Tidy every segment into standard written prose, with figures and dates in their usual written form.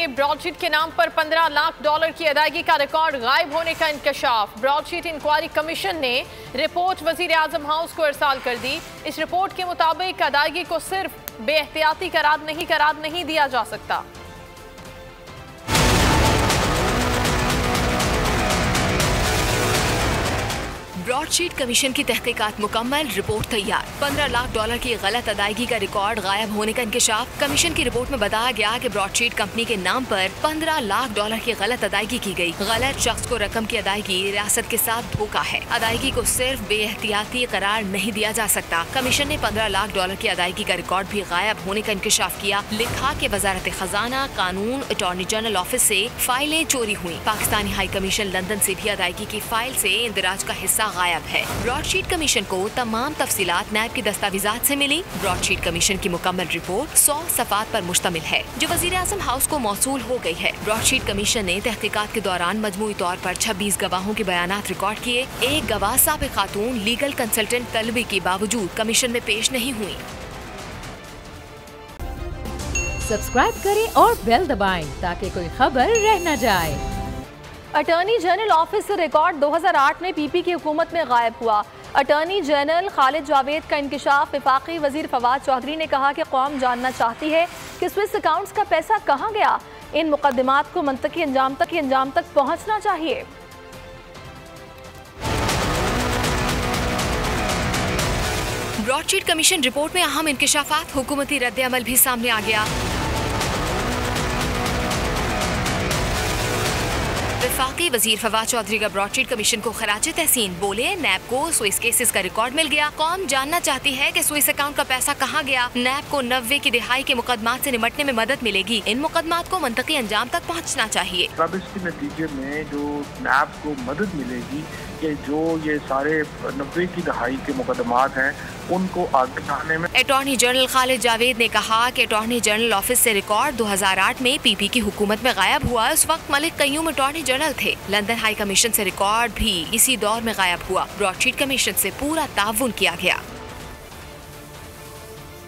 में ब्रॉडशीट के नाम पर $15 लाख की अदायगी का रिकॉर्ड गायब होने का इंकशाफ। ब्रॉडशीट इंक्वायरी कमीशन ने रिपोर्ट वजीर आजम हाउस को इरसाल कर दी। इस रिपोर्ट के मुताबिक अदायगी को सिर्फ बेएहतियाती करार नहीं दिया जा सकता। ब्रॉडशीट कमीशन की तहकीकात मुकम्मल, रिपोर्ट तैयार। $15 लाख की गलत अदायगी का रिकॉर्ड गायब होने का इंकशाफ। कमीशन की रिपोर्ट में बताया गया कि ब्रॉडशीट कंपनी के नाम पर $15 लाख की गलत अदायगी की गई। गलत शख्स को रकम की अदायगी रियासत के साथ धोखा है। अदायगी को सिर्फ बेएहतियाती करार नहीं दिया जा सकता। कमीशन ने $15 लाख की अदायगी का रिकॉर्ड भी गायब होने का इंकशाफ किया। लिखा कि वजारत खजाना, कानून, अटॉर्नी जनरल ऑफिस से फाइलें चोरी हुई। पाकिस्तानी हाई कमीशन लंदन से भी अदायगी की फाइल से इंदिराज का हिस्सा गायब है। ब्रॉडशीट कमीशन को तमाम तफसीलात नैब की दस्तावेजात से मिली। ब्रॉडशीट कमीशन की मुकम्मल रिपोर्ट 100 सफ़ात पर मुश्तमिल है, जो वजीर आजम हाउस को मौसूल हो गई है। ब्रॉडशीट कमीशन ने तहकीकात के दौरान मजमूई तौर पर 26 गवाहों के बयानात रिकॉर्ड किए। एक गवाह साबिक खातून लीगल कंसल्टेंट तलबी के बावजूद कमीशन में पेश नहीं हुई। सब्सक्राइब करें और बेल दबाएं ताकि कोई खबर रह न जाए। अटॉर्नी जनरल ऑफिस से रिकॉर्ड 2008 में पीपी की हुकूमत में गायब हुआ। अटॉर्नी जनरल खालिद जावेद का इंकशाफ। वफाकी वजीर फवाद चौधरी ने कहा कि कौम जानना चाहती है कि स्विस अकाउंट्स का पैसा कहाँ गया। इन मुकदमात को मंतकी अंजाम तक पहुँचना चाहिए। ब्रॉडशीट कमीशन रिपोर्ट में अहम इंकशाफात। हुकूमती रद्द अमल भी सामने आ गया। वफाकी वजीर फवाद चौधरी का ब्रॉडशीट कमीशन को खराज तहसीन। बोले, नैब को स्विस केसेस का रिकॉर्ड मिल गया। कौम जानना चाहती है कि स्विस अकाउंट का पैसा कहाँ गया। नैब को 90 की दिहाई के मुकदमात से निपटने में मदद मिलेगी। इन मुकदमात को मंतकी अंजाम तक पहुँचना चाहिए। इसके नतीजे में जो नैब को मदद मिलेगी कि जो ये सारे 90 की दहाई के मुकदमात हैं उनको आगे बढ़ाने में। अटॉर्नी जनरल खालिद जावेद ने कहा कि अटॉर्नी जनरल ऑफिस से रिकॉर्ड 2008 में पीपी की हुकूमत में गायब हुआ। उस वक्त मलिक कयूम अटॉर्नी जनरल थे। लंदन हाई कमीशन से रिकॉर्ड भी इसी दौर में गायब हुआ। ब्रॉडशीट कमीशन से पूरा ताउन किया गया।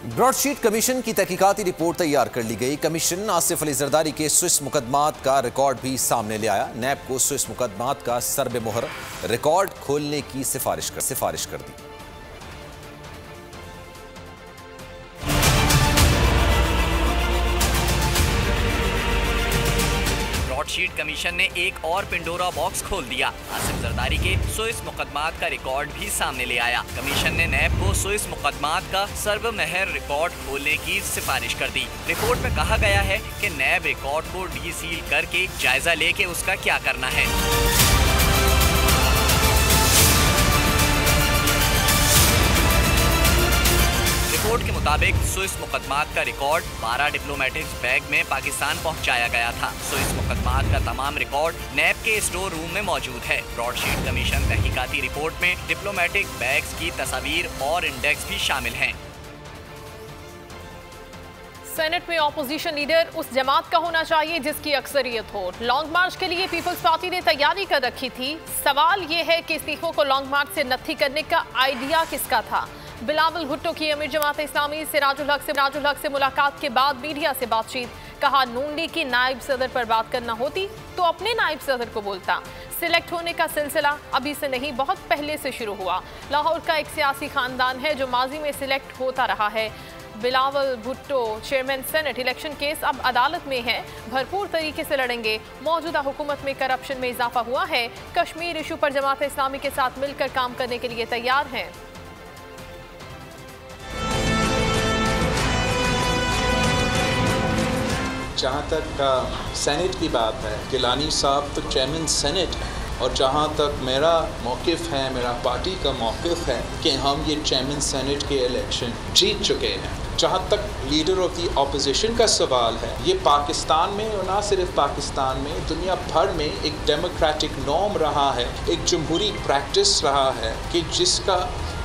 ब्रॉडशीट कमीशन की तहकीकाती रिपोर्ट तैयार कर ली गई। कमीशन आसिफ अली जरदारी के स्विस मुकदमात का रिकॉर्ड भी सामने ले आया। नैब को स्विस मुकदमात का सरबे मोहर रिकॉर्ड खोलने की सिफारिश कर दी। ब्रॉडशीट कमीशन ने एक और पिंडोरा बॉक्स खोल दिया। आसिफ जरदारी के स्विस मुकदमात का रिकॉर्ड भी सामने ले आया। कमीशन ने नैब को स्विस मुकदमात का सर्वमहर रिकॉर्ड खोलने की सिफारिश कर दी। रिपोर्ट में कहा गया है कि नैब रिकॉर्ड को डीसील करके जायजा लेके उसका क्या करना है। रिपोर्ट के मुताबिक स्विस मुकदमात का रिकॉर्ड 12 डिप्लोमेटिक्स बैग में पाकिस्तान पहुंचाया गया था। स्विस मुकदमात का तमाम रिकॉर्ड नैब के स्टोर रूम में मौजूद है। ब्रॉडशीट कमीशन तहकीकाती रिपोर्ट में डिप्लोमेटिक बैग्स की तस्वीर और इंडेक्स भी शामिल हैं। सेनेट में ऑपोजिशन लीडर उस जमात का होना चाहिए जिसकी अक्सरियत हो। लॉन्ग मार्च के लिए पीपल्स पार्टी ने तैयारी कर रखी थी। सवाल ये है कि इस्तीफों को लॉन्ग मार्च से नत्थी करने का आइडिया किसका था। बिलावल भुट्टो की अमीर जमात इस्लामी सिराजुल हक से मुलाकात के बाद मीडिया से बातचीत। कहा, नून लीग की नायब सदर पर बात करना होती तो अपने नायब सदर को बोलता। सिलेक्ट होने का सिलसिला अभी से नहीं, बहुत पहले से शुरू हुआ। लाहौर का एक सियासी खानदान है जो माजी में सिलेक्ट होता रहा है। Bilawal Bhutto chairman senate, election case अब अदालत में है, भरपूर तरीके से लड़ेंगे। मौजूदा हुकूमत में करप्शन में इजाफा हुआ है। कश्मीर इशू पर जमात इस्लामी के साथ मिलकर काम करने के लिए तैयार हैं। जहाँ तक सेनेट की बात है, गिलानी साहब तो चेयरमैन सेनेट है, और जहाँ तक मेरा मौक़िफ़ है, मेरा पार्टी का मौक़िफ़ है कि हम ये चेयरमैन सेनेट के इलेक्शन जीत चुके हैं। जहाँ तक लीडर ऑफ द अपोजिशन का सवाल है, ये पाकिस्तान में और ना सिर्फ पाकिस्तान में, दुनिया भर में एक डेमोक्रेटिक नॉर्म रहा है, एक जमहूरी प्रैक्टिस रहा है कि जिसका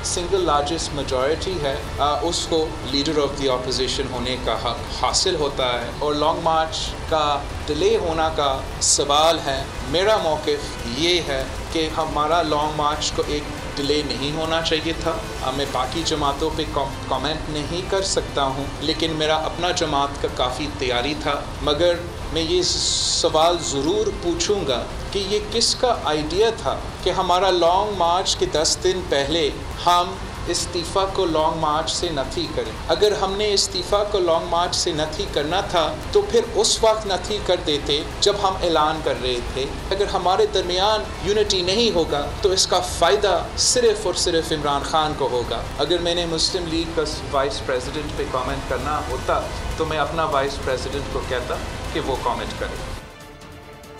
सिंगल लार्जेस्ट मेजॉरिटी है उसको लीडर ऑफ द अपोजिशन होने का हक हासिल होता है। और लॉन्ग मार्च का डिले होना का सवाल है। मेरा मौक़िफ़ ये है कि हमारा लॉन्ग मार्च को एक डिले नहीं होना चाहिए था। मैं बाकी जमातों पे कमेंट नहीं कर सकता हूँ, लेकिन मेरा अपना जमात का काफ़ी तैयारी था। मगर मैं ये सवाल ज़रूर पूछूंगा कि ये किसका आइडिया था कि हमारा लॉन्ग मार्च के 10 दिन पहले हम इस्तीफ़ा को लॉन्ग मार्च से नथी करें। अगर हमने इस्तीफ़ा को लॉन्ग मार्च से नथी करना था तो फिर उस वक्त नथी कर देते जब हम ऐलान कर रहे थे। अगर हमारे दरमियान यूनिटी नहीं होगा तो इसका फ़ायदा सिर्फ़ और सिर्फ इमरान खान को होगा। अगर मैंने मुस्लिम लीग का वाइस प्रेसिडेंट पे कमेंट करना होता तो मैं अपना वाइस प्रेसिडेंट को कहता कि वो कमेंट करे।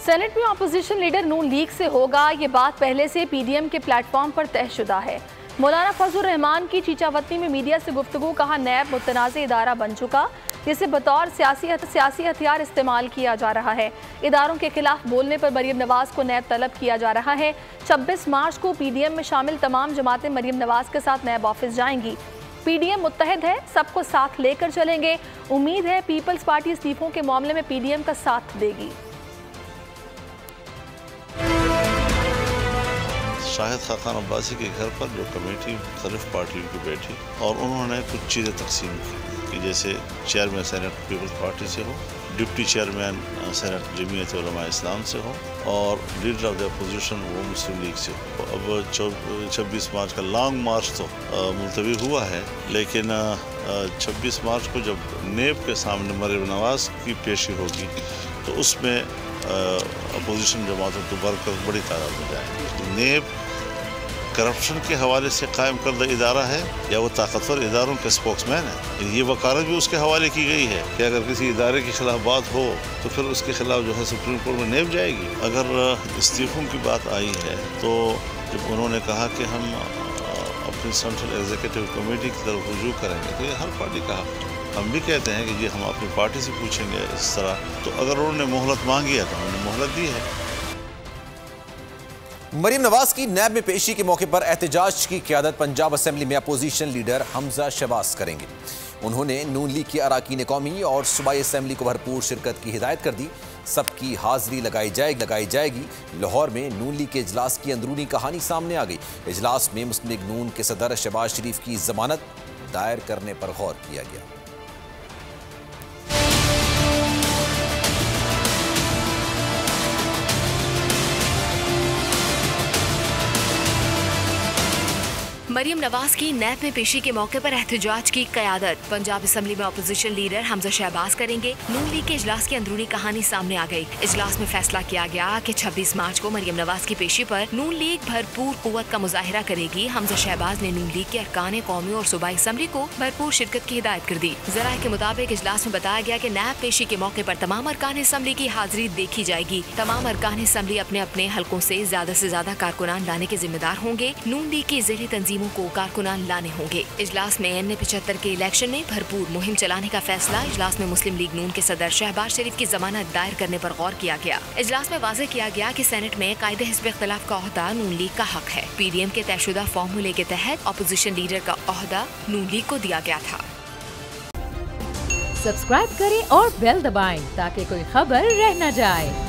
सेनेट में अपोजिशन लीडर नून लीग से होगा, ये बात पहले से पीडीएम के प्लेटफॉर्म पर तयशुदा है। मौलाना फजलुर रहमान की चीचावतनी में मीडिया से गुफ्तगू, कहा नैब मुतनाज़ इदारा बन चुका जिसे बतौर सियासी हथियार इस्तेमाल किया जा रहा है। इदारों के खिलाफ बोलने पर मरीम नवाज को नैब तलब किया जा रहा है। 26 मार्च को पीडीएम में शामिल तमाम जमातें मरीम नवाज के साथ नैब ऑफिस जाएंगी। पीडीएम मुत्तहिद है, सबको साथ लेकर चलेंगे। उम्मीद है पीपल्स पार्टी इस्तीफों के मामले में पीडीएम का साथ देगी। शाहिद खाकान अब्बासी के घर पर जो कमेटी मुख्तलिफ पार्टियों की बैठी और उन्होंने कुछ चीज़ें तकसीम की कि जैसे चेयरमैन सेनेट पीपल्स पार्टी से हो, deputy chairman senate Jamiat Ulama इस्लाम से हो और लीडर ऑफ द अपोजिशन वो मुस्लिम लीग से हो। अब 26 मार्च का लॉन्ग मार्च तो मुलतवी हुआ है, लेकिन 26 मार्च को जब नेब के सामने मरीम नवाज की पेशी होगी तो उसमें अपोजिशन जमातों को वर्कर बड़ी तादाद में जाएंगे। नेब करप्शन के हवाले से कायम करदा इदारा है या वो ताकतवर इदारों के स्पोक्समैन है। ये वकालत भी उसके हवाले की गई है कि अगर किसी इदारे के खिलाफ बात हो तो फिर उसके खिलाफ जो है सुप्रीम कोर्ट में नेब जाएगी। अगर इस्तीफों की बात आई है तो जब उन्होंने कहा कि हम अपनी सेंट्रल एग्जीक्यूटिव कमेटी की तरफ रुजू करेंगे तो ये हर पार्टी का हम भी कहते हैं कि जी हम अपनी पार्टी से पूछेंगे इस तरह। तो अगर उन्होंने मोहलत मांगी है तो हमने मोहलत दी है। मरीम नवाज की नैब में पेशी के मौके पर एहतजाज की क़यादत पंजाब असेंबली में अपोजिशन लीडर हमजा शहबाज करेंगे। उन्होंने नून लीग की अराकीन कौमी और सूबाई असेंबली को भरपूर शिरकत की हिदायत कर दी। सबकी हाजिरी लगाई जाएगी। लाहौर में नून लीग के इजलास की अंदरूनी कहानी सामने आ गई। इजलास में मुस्लिम लीग नून के सदर शहबाज शरीफ की जमानत दायर करने पर गौर किया गया। मरीम नवाज की नैब में पेशी के मौके पर एहतजाज की क़यादत पंजाब असेंबली में अपोजिशन लीडर हमजा शहबाज करेंगे। नून लीग के इजलास की अंदरूनी कहानी सामने आ गई। इजलास में फैसला किया गया कि 26 मार्च को मरीम नवाज की पेशी पर नून लीग भरपूर कुव्वत का मुजाहिरा करेगी। हमजा शहबाज ने नून लीग के अरकान कौमी और सूबाई असेंबली को भरपूर शिरकत की हिदायत कर दी। ज़राए के मुताबिक इजलास में बताया गया कि नैब पेशी के मौके पर तमाम अरकान असेंबली की हाजिरी देखी जाएगी। तमाम अरकान असेंबली अपने अपने हलकों से ज्यादा कारकुनान लाने के जिम्मेदार होंगे। नून लीग की ज़ेली तंजीमों को कारकुनान लाने होंगे। इजलास में NA 75 के इलेक्शन में भरपूर मुहिम चलाने का फैसला। इजलास में मुस्लिम लीग नून के सदर शहबाज शरीफ की जमानत दायर करने पर गौर किया गया। इजलास में वाज़ेह किया गया कि सेनेट में कायदे हिस्ब इख्तिलाफ का ओहदा नून लीग का हक है। पीडीएम के तयशुदा फॉर्मूले के तहत अपोजिशन लीडर का ओहदा नून लीग को दिया गया था। सब्सक्राइब करें और बेल दबाएं ताकि कोई खबर रह न जाए।